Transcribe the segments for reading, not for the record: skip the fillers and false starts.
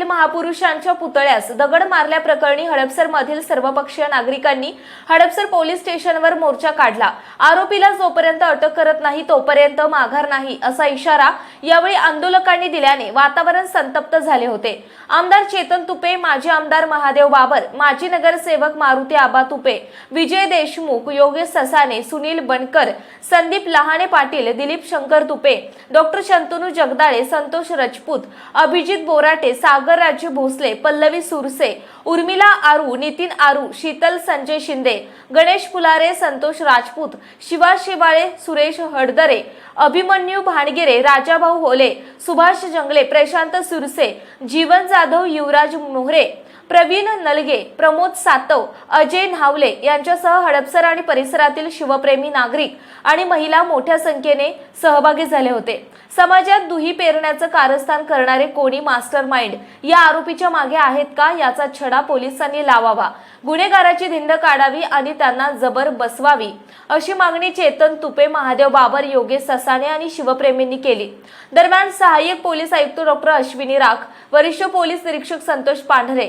महापुरुषांच्या पुतळ्यास दगड मारल्याप्रकरणी हडपसरमधील सर्वपक्षीय नागरिकांनी हडपसर पोलीस स्टेशनवर मोर्चा काढला। आरोपीला जोपर्यंत अटक करत नाही तोपर्यंत माघार नाही असा इशारा यावेळी आंदोलकांनी दिल्याने वातावरण संतप्त झाले होते। आमदार चेतन तुपे, माजी आमदार महादेव बाबर, माजी नगरसेवक मारुती आबा तुपे, विजय देशमुख, योगेश ससाने, सुनील बनकर, संदीप लहाने पाटील, दिलीप शंकर तुपे, डॉक्टर शंतनू जगदाळे, संतोष राजपूत, अभिजित बोराटे, सागर राज्य भोसले, पल्लवी सुरसे, उर्मिला आरू, नितीन आरू, शीतल संजय शिंदे, गणेश फुलारे, संतोष राजपूत, शिवा शेवाळे, सुरेश हडदरे, अभिमन्यू भानगिरे, राजाभाऊ होले, सुभाष जंगले, प्रशांत सुरसे, जीवन जाधव, युवराज मोहरे, प्रवीण नलगे, प्रमोद सातव, अजय न्हावले यांच्यासह हडपसर आणि परिसरातील शिवप्रेमी नागरिक आणि महिला मोठ्या संख्येने सहभागी झाले होते। समाजात दुही पेरण्याचं कारस्थान करणारे कोणी मास्टरमाइंड या आरोपीच्या मागे आहेत का याचा छडा पोलिसांनी लावावा, गुन्हेगाराची धिंड काढावी आणि त्यांना जबर बसवावी अशी मागणी चेतन तुपे, महादेव बाबर, योगेश ससाने आणि शिवप्रेमींनी केली। दरम्यान सहाय्यक पोलीस आयुक्त डॉक्टर अश्विनी राख, वरिष्ठ पोलीस निरीक्षक संतोष पांढरे,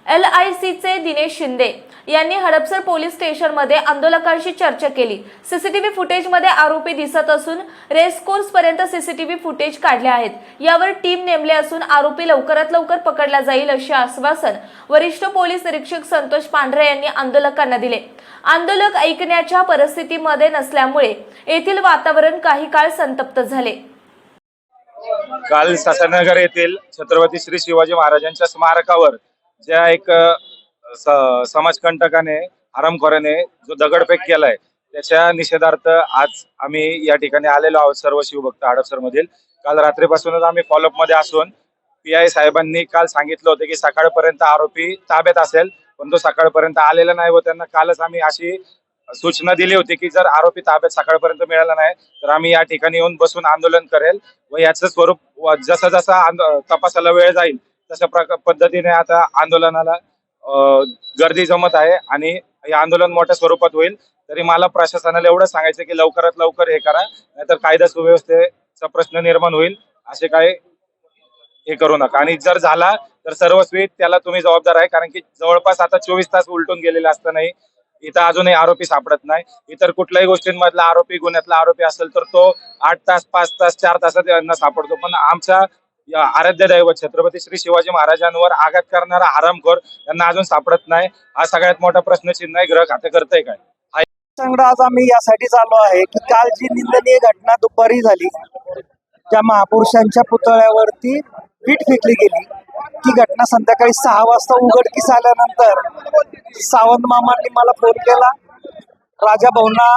LICचे दिनेश शिंदे यांनी हडपसर पोलीस स्टेशनमध्ये आंदोलकांशी चर्चा केली। सीसीटीव्ही फुटेजमध्ये आरोपी दिसत असून रेसकोर्स पर्यंत सीसीटीव्ही फुटेज काढले आहेत। यावर टीम नेमले असून आरोपी लवकरात लवकर पकडला जाईल असे आश्वासन वरिष्ठ पोलीस निरीक्षक संतोष पांढरे यांनी आंदोलकांना दिले। आंदोलक ऐकण्याच्या परिस्थितीमध्ये नसल्यामुळे येथील वातावरण काही काळ संतप्त झाले। काल सासनगर येथील छत्रपती श्री शिवाजी महाराजांच्या स्मारकावर ज्या एक समाजकंटकाने, हरामखोराने जो दगडफेक केलाय त्याच्या निषेधार्थ आज आम्ही या ठिकाणी आलेलो आहोत। सर्व शिवभक्त हडपसर मधील काल रात्रीपासूनच आम्ही फॉलोअप मध्ये असून PI साहेबांनी काल सांगितलं होतं की सकाळपर्यंत आरोपी ताब्यात असेल, पण तो सकाळपर्यंत आलेला नाही व त्यांना कालच आम्ही अशी सूचना दिली होती की जर आरोपी ताब्यात सकाळपर्यंत मिळाला नाही तर आम्ही या ठिकाणी येऊन बसून आंदोलन करेल व याचं स्वरूप जसा जसा तपासाला वेळ जाईल तशा पद्धतीने आता आंदोलनाला गर्दी जमत आहे आणि हे आंदोलन मोठ्या स्वरूपात होईल। तरी मला प्रशासनाला एवढं सांगायचं की लवकरात लवकर हे करा, नाहीतर कायदा सुव्यवस्थेचा प्रश्न निर्माण होईल। असे काय हे करू नका आणि जर झाला तर सर्वस्वी त्याला तुम्ही जबाबदार आहे, कारण की जवळपास आता 24 तास उलटून गेलेले असतानाही इथं अजूनही आरोपी सापडत नाही। इतर कुठल्याही गोष्टींमधला आरोपी, गुन्ह्यातला आरोपी असेल तर तो 8 तास, 5 तास, 4 तासात यांना सापडतो, पण आमच्या आराध्य दैवत छत्रपती श्री शिवाजी महाराजांवर आघात करणारा हरामखोर यांना अजून सापडत नाही। हा सगळ्यात मोठा प्रश्नचिन्ह आहे। ग्रह खाते करतंय काय? आज आम्ही यासाठी आलो आहे की काल जी निंदनीय घटना दुपारी झाली, त्या महापुरुषांच्या पुतळ्यावरती वीट फेकली गेली, ती घटना संध्याकाळी 6 वाजता उघडकीस आल्यानंतर सावंत मामांनी मला फोन केला, राजा भाऊंना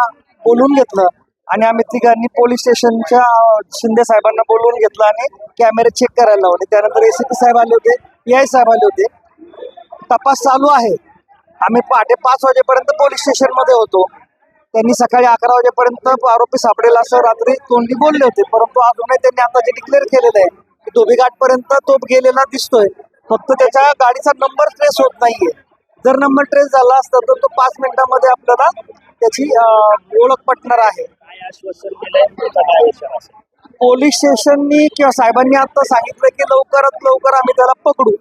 बोलून घेतलं आणि आम्ही तिघांनी पोलीस स्टेशनच्या शिंदे साहेबांना बोलवून घेतलं आणि कॅमेरे चेक करायला लावले। त्यानंतर ACP साहेब आले होते, PI साहेब आले होते। तपास चालू आहे। आम्ही पहाटे 5 वाजेपर्यंत पोलीस स्टेशन मध्ये होतो। त्यांनी सकाळी 11 वाजेपर्यंत आरोपी सापडेल असं रात्री तोंडी बोलले होते, परंतु अजूनही त्यांनी आता जे डिक्लेअर केलेलं आहे की धोबीघाट पर्यंत तो गेलेला दिसतोय, फक्त त्याच्या गाडीचा नंबर ट्रेस होत नाहीये। जर नंबर ट्रेस झाला असता तर तो 5 मिनिटांमध्ये आपल्याला त्याची ओळख पटणार आहे। पोलीस स्टेशननी किंवा साहेबांनी आता सांगितलं की लवकरात लवकर आम्ही त्याला पकडू।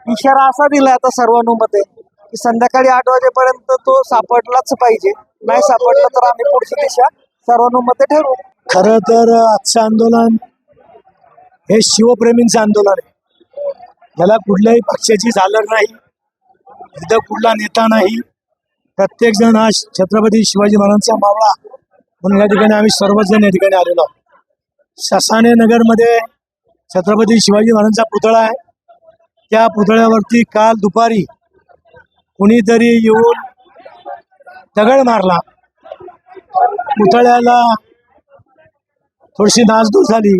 इशारा असा दिला आता सर्वानुमते की संध्याकाळी 8 वाजेपर्यंत तो सापडलाच पाहिजे, नाही सापडला तर आम्ही पुढची दिशा सर्वानुमते ठरवू। खरं तर आजचं आंदोलन हे शिवप्रेमींचं आंदोलन आहे। याला कुठल्याही पक्षाची झालर नाही, इथं कुठला नेता नाही, प्रत्येक जण हा छत्रपती शिवाजी महाराजांचा मावळा म्हणून या ठिकाणी आम्ही सर्वजण या ठिकाणी आलेलो आहोत। ससाने नगरमध्ये छत्रपती शिवाजी महाराजांचा पुतळा आहे, त्या पुतळ्यावरती काल दुपारी कुणीतरी येऊन दगड मारला, पुतळ्याला थोडीशी नासधूस झाली,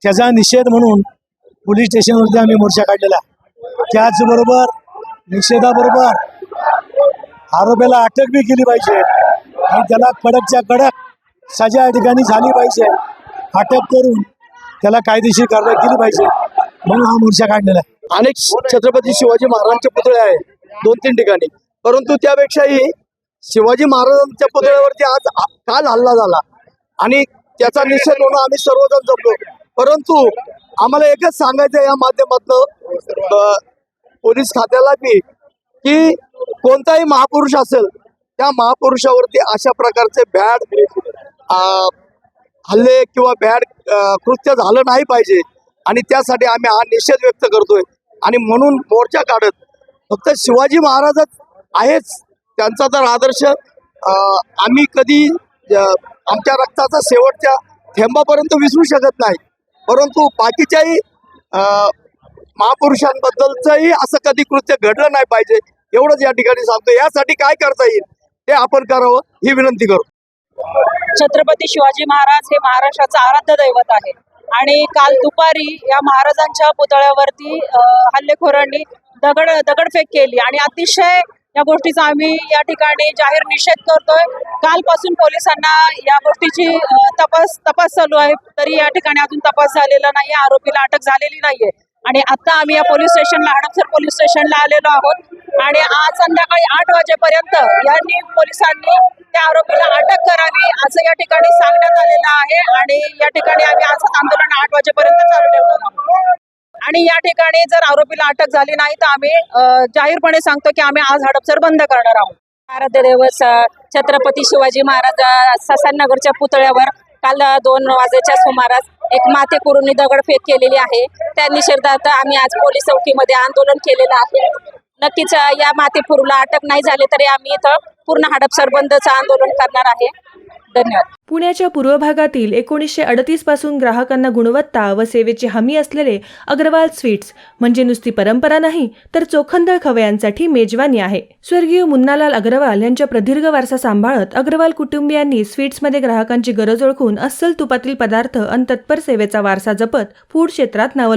त्याचा निषेध म्हणून पोलीस स्टेशनवरती आम्ही मोर्चा काढलेला। त्याचबरोबर निषेधाबरोबर आरोपीला अटक बी केली पाहिजे आणि त्याला कडकच्या कडक सजा या ठिकाणी झाली पाहिजे, अटक करून त्याला कायदेशीर कारवाई केली पाहिजे म्हणून हा मोर्चा काढलेला आहे। अनेक छत्रपती शिवाजी महाराजांचे पुतळे आहेत 2-3 ठिकाणी, परंतु त्यापेक्षाही शिवाजी महाराजांच्या पुतळ्यावरती आज काल हल्ला झाला आणि त्याचा निषेध म्हणून आम्ही सर्वजण जमलो। परंतु आम्हाला एकच सांगायचं या माध्यमातून पोलीस खात्याला बी की कोणताही महापुरुष असेल त्या महापुरुषावरती अशा प्रकारचे भ्याड हल्ले किंवा भ्याड कृत्य झालं नाही पाहिजे आणि त्यासाठी आम्ही हा निषेध व्यक्त करतोय आणि म्हणून मोर्चा काढत फक्त शिवाजी महाराजच आहेच त्यांचा तर आदर्श आम्ही कधी आमच्या रक्ताचा शेवटच्या थेंबापर्यंत विसरू शकत नाही, परंतु बाकीच्याही महापुरुषांबद्दलचंही असं कधी कृत्य घडलं नाही पाहिजे एवढंच या ठिकाणी सांगतो. यासाठी काय करता येईल ते आपण करावं ही विनंती करू. छत्रपती शिवाजी महाराज हे महाराष्ट्राचं आराध्य दैवत आहे आणि काल दुपारी या महाराजांच्या पुतळ्यावरती हल्लेखोरांनी दगडफेक केली आणि अतिशय या गोष्टीचा आम्ही या ठिकाणी जाहीर निषेध करतोय. कालपासून पोलिसांना या गोष्टीची तपास चालू आहे, तरी या ठिकाणी अजून तपास झालेला नाही, आरोपीला अटक झालेली नाहीये आणि आता आम्ही या पोलीस स्टेशनला हडपसर पोलीस स्टेशनला आलेलो आहोत आणि आज संध्याकाळी 8 वाजेपर्यंत पोलिसांनी त्या आरोपीला अटक करावी असं या ठिकाणी सांगण्यात आलेलं आहे आणि या ठिकाणी आम्ही आज आंदोलन 8 वाजेपर्यंत चालू ठेवणार आहोत आणि या ठिकाणी जर आरोपीला अटक झाली नाही तर आम्ही जाहीरपणे सांगतो की आम्ही आज हडपसर बंद करणार आहोत. आराध्य दैवत छत्रपती शिवाजी महाराज ससाननगरच्या पुतळ्यावर काल 2 वाजेच्या सुमारास एक माथेकरूंनी दगडफेक केलेली आहे. त्या निषेधार्थ आम्ही आज पोलीस चौकीमध्ये आंदोलन केलेलं आहे. नक्कीच या माथेकरूला अटक नाही झाली तरी आम्ही इथं पूर्ण हडपसर बंदचं आंदोलन करणार आहे. धन्यवाद. पुण्याच्या पूर्व भागातील 1938 पासून ग्राहकांना गुणवत्ता व सेवेची हमी असलेले अग्रवाल स्वीट्स म्हणजे नुसती परंपरा नाही तर चोखंदळ खवयांसाठी मेजवानी आहे. स्वर्गीय मुन्नालाल अग्रवाल यांच्या प्रदीर्घ वारसा सांभाळत अग्रवाल कुटुंबियांनी स्वीट्समध्ये ग्राहकांची गरज ओळखून अस्सल तुपातील पदार्थ आणि तत्पर सेवेचा वारसा जपत फूड क्षेत्रात नाव